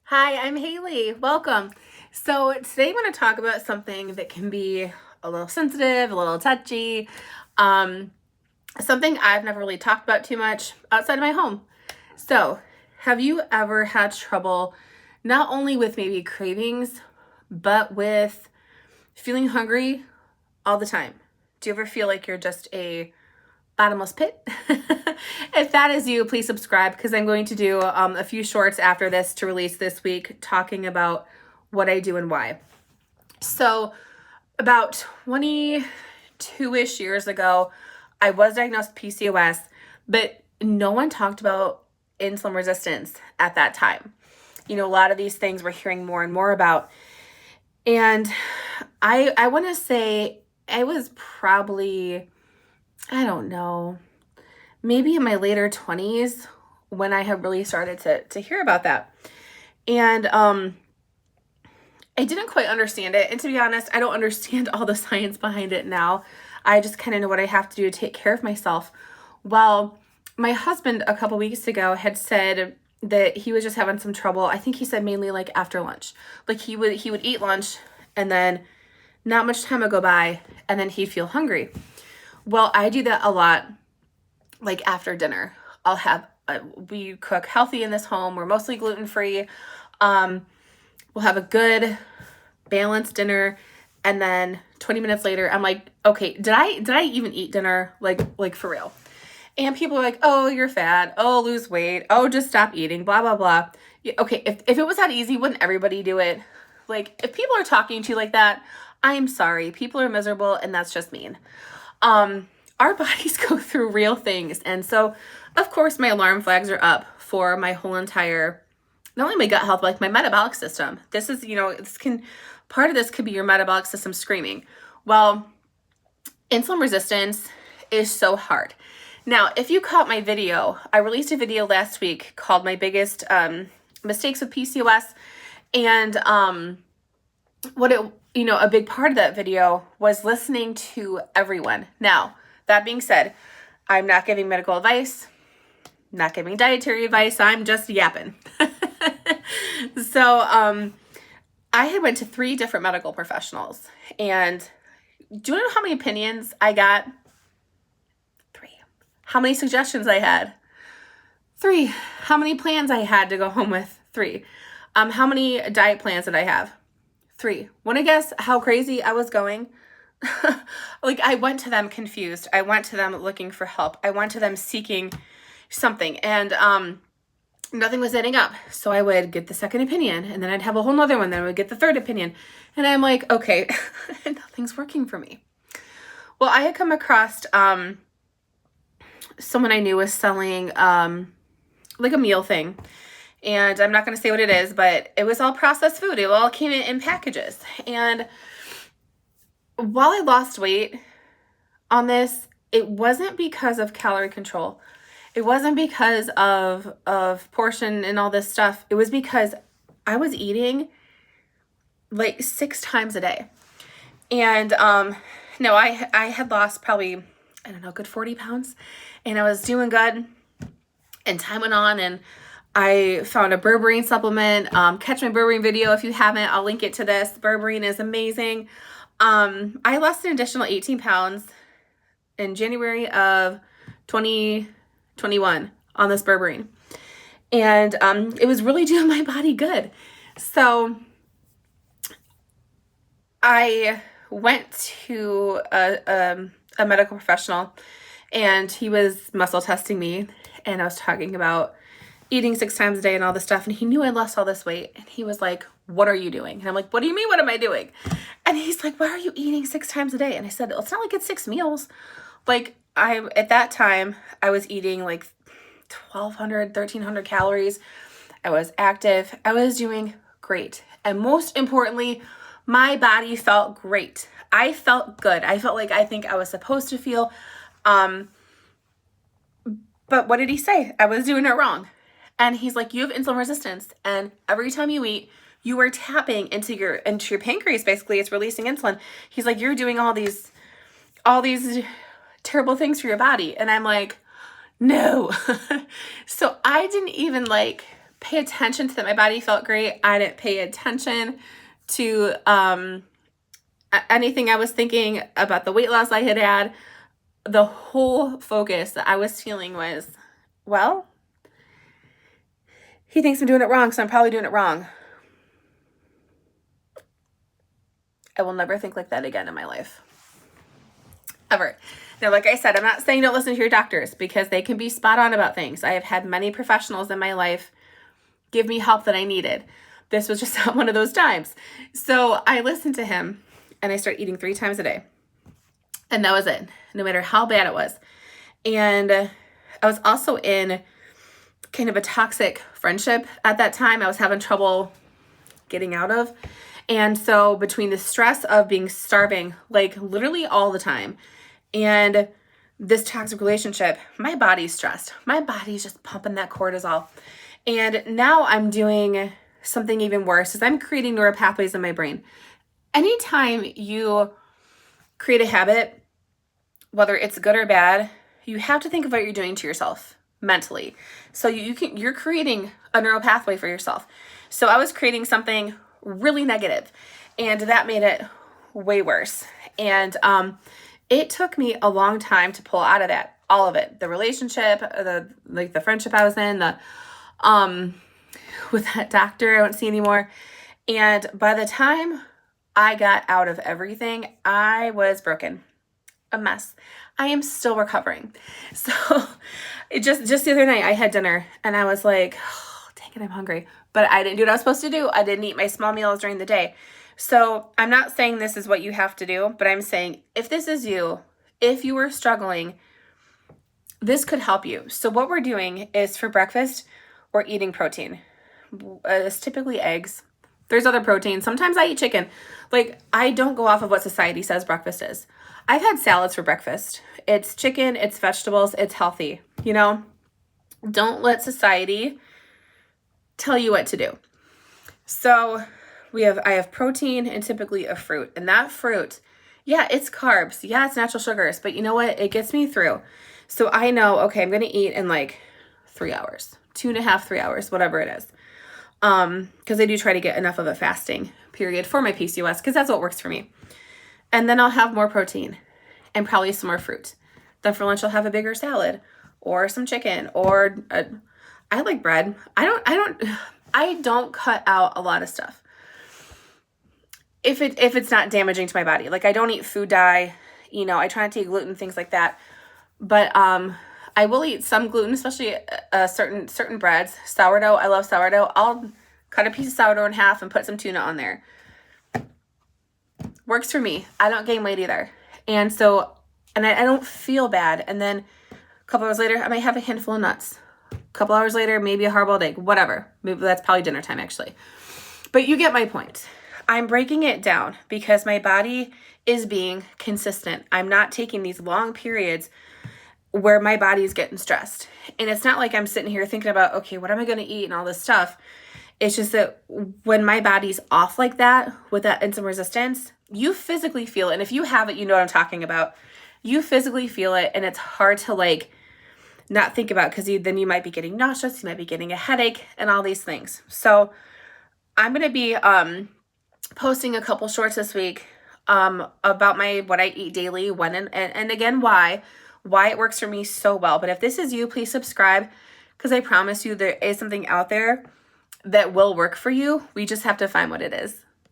Hi, I'm Haley. Welcome. So today I want to talk about something that can be a little sensitive, a little touchy, um, something I've never really talked about too much outside of my home. So, have you ever had trouble not only with maybe cravings, but with feeling hungry all the time? Do you ever feel like you're just a bottomless pit? If that is you, please subscribe because I'm going to do a few shorts after this to release this week talking about what I do and why. So about 22-ish years ago, I was diagnosed with PCOS, but no one talked about insulin resistance at that time. You know, a lot of these things we're hearing more and more about. And I want to say I was probably, I don't know, maybe in my later 20s when I had really started to hear about that. And I didn't quite understand it. And to be honest, I don't understand all the science behind it now. I just kind of know what I have to do to take care of myself. Well, my husband a couple weeks ago had said that he was just having some trouble. I think he said mainly like after lunch. Like he would eat lunch and then not much time would go by and then he'd feel hungry. Well, I do that a lot. Like after dinner, I'll have, we cook healthy in this home. We're mostly gluten-free. We'll have a good balanced dinner. And then 20 minutes later, I'm like, okay, did I even eat dinner? Like for real. And people are like, oh, you're fat. Oh, lose weight. Oh, just stop eating, blah, blah, blah. Yeah, okay. If it was that easy, wouldn't everybody do it? Like if people are talking to you like that, I'm sorry. People are miserable and that's just mean. Our bodies go through real things. And so, of course, my alarm flags are up for my whole entire, not only my gut health, but like my metabolic system. This is, part of this could be your metabolic system screaming. Well, insulin resistance is so hard. Now, if you caught my video, I released a video last week called My Biggest Mistakes with PCOS. And a big part of that video was listening to everyone. Now, that being said, I'm not giving medical advice, not giving dietary advice. I'm just yapping. So I had went to 3 different medical professionals. And do you know how many opinions I got? 3. How many suggestions I had? 3. How many plans I had to go home with? 3. How many diet plans did I have? 3. Want to guess how crazy I was going? Like I went to them confused. I went to them looking for help. I went to them seeking something and nothing was adding up. So I would get the second opinion and then I'd have a whole nother one. Then I would get the third opinion. And I'm like, okay, nothing's working for me. Well, I had come across someone I knew was selling like a meal thing. And I'm not going to say what it is, but it was all processed food. It all came in packages. And while I lost weight on this, it wasn't because of calorie control. It wasn't because of portion and all this stuff. It was because I was eating like 6 times a day. And no, I had lost probably, I don't know, good 40 pounds. And I was doing good. And time went on and I found a berberine supplement. Catch my berberine video if you haven't. I'll link it to this. Berberine is amazing. I lost an additional 18 pounds in January of 2021 on this berberine. And it was really doing my body good. So I went to a medical professional and he was muscle testing me and I was talking about eating 6 times a day and all this stuff. And he knew I lost all this weight. And he was like, what are you doing? And I'm like, what do you mean? What am I doing? And he's like, why are you eating 6 times a day? And I said, it's not like it's 6 meals. Like at that time, I was eating like 1,200, 1,300 calories. I was active. I was doing great. And most importantly, my body felt great. I felt good. I felt like I think I was supposed to feel. But what did he say? I was doing it wrong. And he's like, you have insulin resistance. And every time you eat, you are tapping into your pancreas. Basically, it's releasing insulin. He's like, you're doing all these terrible things for your body. And I'm like, no. So I didn't even pay attention to that my body felt great. I didn't pay attention to anything I was thinking about the weight loss I had had. The whole focus that I was feeling was, well, he thinks I'm doing it wrong, so I'm probably doing it wrong. I will never think like that again in my life. Ever. Now, like I said, I'm not saying don't listen to your doctors, because they can be spot on about things. I have had many professionals in my life give me help that I needed. This was just not one of those times. So I listened to him, and I started eating 3 times a day. And that was it, no matter how bad it was. And I was also in kind of a toxic friendship at that time. I was having trouble getting out of. And so between the stress of being starving, like literally all the time, and this toxic relationship, my body's stressed. My body's just pumping that cortisol. And now I'm doing something even worse, is I'm creating neural pathways in my brain. Anytime you create a habit, whether it's good or bad, you have to think of what you're doing to yourself mentally. So you're creating a neural pathway for yourself. So I was creating something really negative, and that made it way worse. And it took me a long time to pull out of that, all of it, the relationship, the friendship I was in, with that doctor I don't see anymore. And by the time I got out of everything, I was broken, a mess. I am still recovering. So just the other night I had dinner, and I was like, oh, dang it, I'm hungry. But I didn't do what I was supposed to do. I didn't eat my small meals during the day. So I'm not saying this is what you have to do, but I'm saying if this is you, if you are struggling, this could help you. So what we're doing is, for breakfast, we're eating protein. It's typically eggs. There's other proteins. Sometimes I eat chicken. Like, I don't go off of what society says breakfast is. I've had salads for breakfast. It's chicken, it's vegetables, it's healthy. You know, don't let society tell you what to do. So I have protein and typically a fruit. And that fruit, yeah, it's carbs. Yeah, it's natural sugars. But you know what? It gets me through. So I know, okay, I'm going to eat in like 3 hours, 2.5, 3 hours, whatever it is. Because I do try to get enough of a fasting period for my PCOS, because that's what works for me. And then I'll have more protein and probably some more fruit. Then for lunch, I'll have a bigger salad or some chicken, or I like bread. I don't cut out a lot of stuff if it's not damaging to my body. Like, I don't eat food dye, I try not to eat gluten, things like that. But I will eat some gluten, especially certain breads. Sourdough, I love sourdough. I'll cut a piece of sourdough in half and put some tuna on there. Works for me. I don't gain weight either. And so, I don't feel bad. And then a couple hours later, I might have a handful of nuts. A couple hours later, maybe a hard-boiled egg, whatever. Maybe that's probably dinner time, actually. But you get my point. I'm breaking it down because my body is being consistent. I'm not taking these long periods where my body is getting stressed. And it's not like I'm sitting here thinking about, okay, what am I going to eat and all this stuff. It's just that when my body's off like that, with that insulin resistance, you physically feel it. And if you have it, you know what I'm talking about. You physically feel it, and it's hard to not think about, because then you might be getting nauseous, you might be getting a headache, and all these things. So I'm going to be posting a couple shorts this week about what I eat daily, when and again, why it works for me so well. But if this is you, please subscribe, because I promise you there is something out there that will work for you. We just have to find what it is.